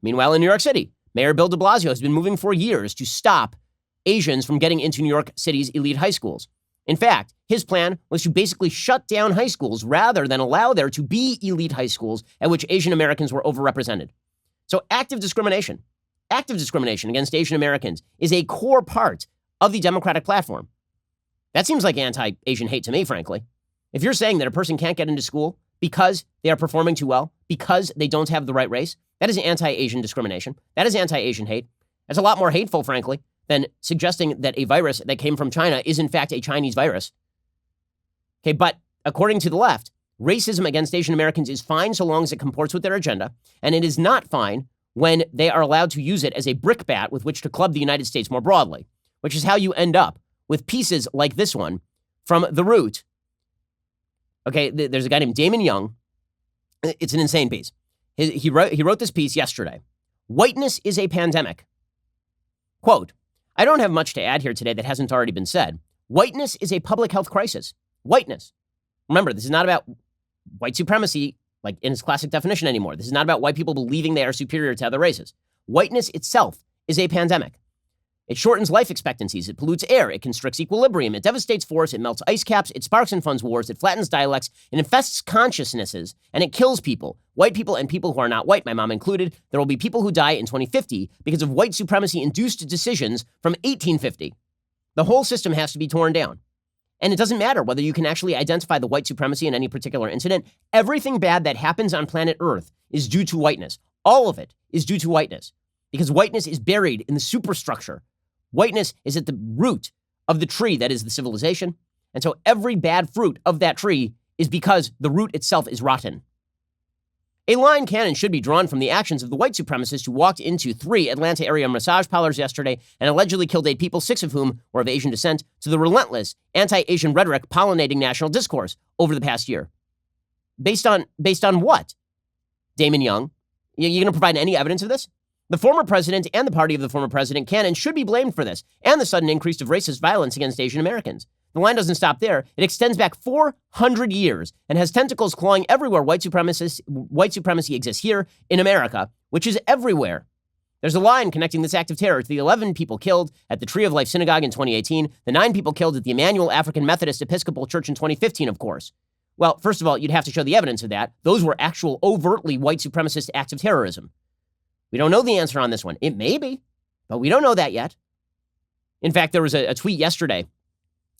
Meanwhile, in New York City, Mayor Bill de Blasio has been moving for years to stop Asians from getting into New York City's elite high schools. In fact, his plan was to basically shut down high schools rather than allow there to be elite high schools at which Asian Americans were overrepresented. So active discrimination against Asian Americans is a core part of the Democratic platform. That seems like anti-Asian hate to me, frankly. If you're saying that a person can't get into school because they are performing too well, because they don't have the right race, that is anti-Asian discrimination. That is anti-Asian hate. That's a lot more hateful, frankly, than suggesting that a virus that came from China is in fact a Chinese virus. Okay, but according to the left, racism against Asian Americans is fine so long as it comports with their agenda, and it is not fine when they are allowed to use it as a brickbat with which to club the United States more broadly, which is how you end up with pieces like this one from The Root. Okay, there's a guy named Damon Young. It's an insane piece. He wrote this piece yesterday. Whiteness is a pandemic. Quote, I don't have much to add here today that hasn't already been said. Whiteness is a public health crisis. Whiteness. Remember, this is not about white supremacy, like in its classic definition anymore. This is not about white people believing they are superior to other races. Whiteness itself is a pandemic. It shortens life expectancies. It pollutes air. It constricts equilibrium. It devastates forests. It melts ice caps. It sparks and funds wars. It flattens dialects. It infests consciousnesses. And it kills people. White people and people who are not white, my mom included. There will be people who die in 2050 because of white supremacy-induced decisions from 1850. The whole system has to be torn down. And it doesn't matter whether you can actually identify the white supremacy in any particular incident. Everything bad that happens on planet Earth is due to whiteness. All of it is due to whiteness. Because whiteness is buried in the superstructure. Whiteness is at the root of the tree that is the civilization. And so every bad fruit of that tree is because the root itself is rotten. A line cannon should be drawn from the actions of the white supremacists who walked into 3 Atlanta area massage parlors yesterday and allegedly killed 8 people, 6 of whom were of Asian descent, to the relentless anti-Asian rhetoric pollinating national discourse over the past year. Based on what? Damon Young, you going to provide any evidence of this? The former president and the party of the former president, Cannon, should be blamed for this and the sudden increase of racist violence against Asian Americans. The line doesn't stop there. It extends back 400 years and has tentacles clawing everywhere white supremacy exists here in America, which is everywhere. There's a line connecting this act of terror to the 11 people killed at the Tree of Life Synagogue in 2018, the 9 people killed at the Emmanuel African Methodist Episcopal Church in 2015, of course. Well, first of all, you'd have to show the evidence of that. Those were actual overtly white supremacist acts of terrorism. We don't know the answer on this one. It may be, but we don't know that yet. In fact, there was a tweet yesterday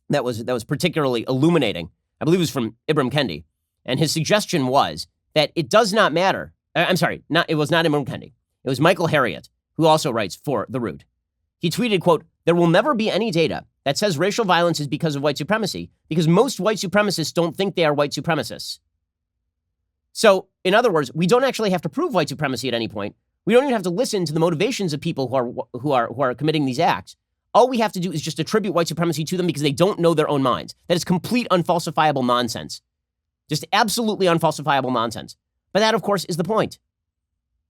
that was particularly illuminating. I believe it was from Ibram Kendi. And his suggestion was that it does not matter. It was not Ibram Kendi. It was Michael Harriot, who also writes for The Root. He tweeted, quote, there will never be any data that says racial violence is because of white supremacy, because most white supremacists don't think they are white supremacists. So, in other words, we don't actually have to prove white supremacy at any point. We don't even have to listen to the motivations of people who are committing these acts. All we have to do is just attribute white supremacy to them because they don't know their own minds. That is complete unfalsifiable nonsense. Just absolutely unfalsifiable nonsense. But that, of course, is the point.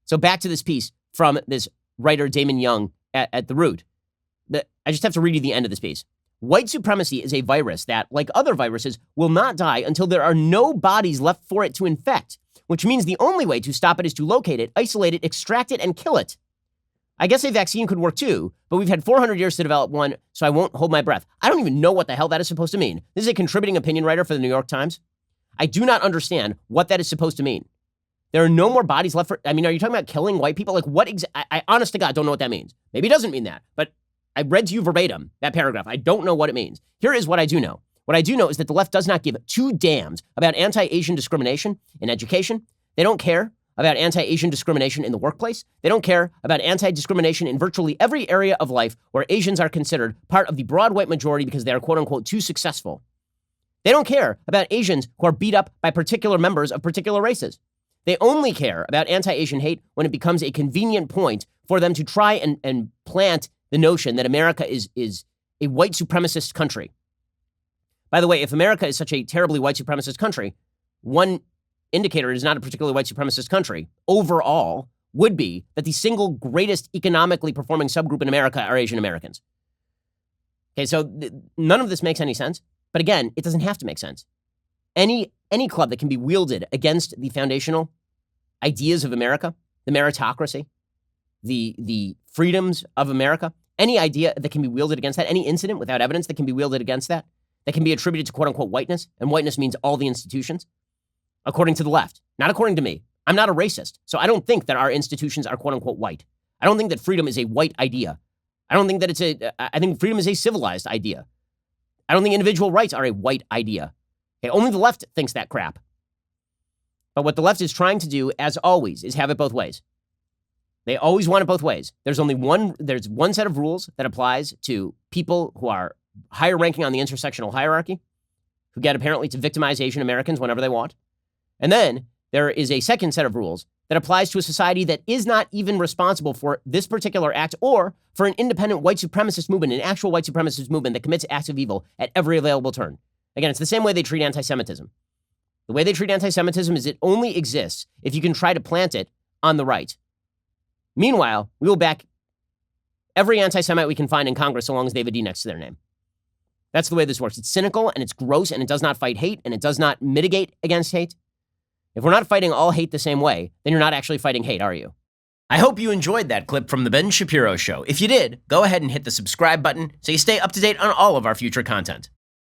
So back to this piece from this writer, Damon Young, at The Root. I just have to read you the end of this piece. White supremacy is a virus that, like other viruses, will not die until there are no bodies left for it to infect, which means the only way to stop it is to locate it, isolate it, extract it, and kill it. I guess a vaccine could work too, but we've had 400 years to develop one, so I won't hold my breath. I don't even know what the hell that is supposed to mean. This is a contributing opinion writer for the New York Times. I do not understand what that is supposed to mean. There are no more bodies left for, are you talking about killing white people? Like what I honest to God don't know what that means. Maybe it doesn't mean that, but I read to you verbatim that paragraph. I don't know what it means. Here is what I do know. What I do know is that the left does not give 2 damns about anti-Asian discrimination in education. They don't care about anti-Asian discrimination in the workplace. They don't care about anti-discrimination in virtually every area of life where Asians are considered part of the broad white majority because they are quote unquote too successful. They don't care about Asians who are beat up by particular members of particular races. They only care about anti-Asian hate when it becomes a convenient point for them to try and plant the notion that America is a white supremacist country. By the way, if America is such a terribly white supremacist country, one indicator it is not a particularly white supremacist country overall would be that the single greatest economically performing subgroup in America are Asian Americans. Okay, so none of this makes any sense. But again, it doesn't have to make sense. Any club that can be wielded against the foundational ideas of America, the meritocracy, the freedoms of America, any idea that can be wielded against that, any incident without evidence that can be wielded against that can be attributed to quote-unquote whiteness, and whiteness means all the institutions, according to the left, not according to me. I'm not a racist, so I don't think that our institutions are quote-unquote white. I don't think that freedom is a white idea. I don't think that I think freedom is a civilized idea. I don't think individual rights are a white idea. Okay, only the left thinks that crap. But what the left is trying to do, as always, is have it both ways. They always want it both ways. There's one set of rules that applies to people who are higher ranking on the intersectional hierarchy, who get apparently to victimize Asian Americans whenever they want. And then there is a second set of rules that applies to a society that is not even responsible for this particular act or for an independent white supremacist movement, an actual white supremacist movement that commits acts of evil at every available turn. Again, it's the same way they treat anti-Semitism. The way they treat anti-Semitism is it only exists if you can try to plant it on the right. Meanwhile, we will back every anti-Semite we can find in Congress so long as they have a D next to their name. That's the way this works. It's cynical and it's gross and it does not fight hate and it does not mitigate against hate. If we're not fighting all hate the same way, then you're not actually fighting hate, are you? I hope you enjoyed that clip from The Ben Shapiro Show. If you did, go ahead and hit the subscribe button so you stay up to date on all of our future content.